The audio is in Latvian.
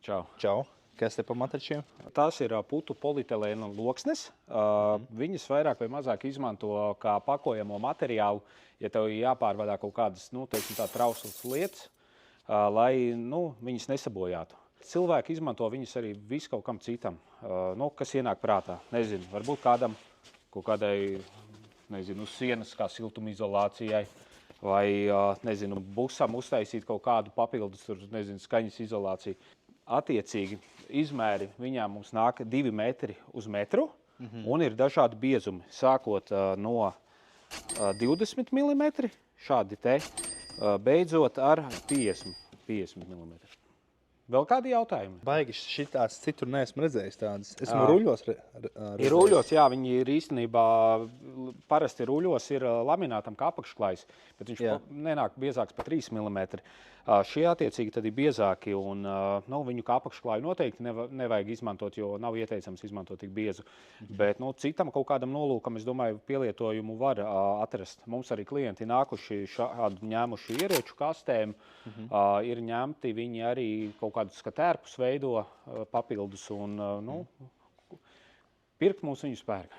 Čau. Čau. Kas te pa matračiem? Tās ir putu polietilēna loksnes. Viņas vairāk vai mazāk izmanto kā pakojamo materiālu, ja tev jāpārvadā kaut kādas, teiksim tā, trauslas lietas, lai, viņas nesabojātu. Cilvēki izmanto viņas arī visu kaut kam citam, kas ienāk prātā. Nezinu, varbūt kādam kaut kādai, uz sienas kā siltumizolācijai, vai, busam uztaisīt kaut kādu papildus, skaņas izolāciju. Attiecīgi, izmēri viņām mums nāk 2 metri uz metru, un ir dažādi biezumi, sākot no 20 mm, šādi te, beidzot ar 50 mm. Vēl kādi jautājumi? Baigi šitās citur neesmu redzējis tādas. Esmu ruļos redzējis. Ir ruļos, jā, viņi ir īstenībā, parasti ruļos ir laminātam kā apakšklājs, bet viņš nenāk biezāks par 3 mm. Šie attiecīgi tad ir biezāki, un viņu kā apakšklāju noteikti nevajag izmantot, jo nav ieteicams izmantot tik biezu. Bet citam kaut kādam nolūkam, es domāju, pielietojumu var atrast. Mums arī klienti nākuši šādu ņēmuši ierēču kastēm, ir ņemti viņi arī kaut kādus tērpus veido papildus, un pirkt mums viņus pērk.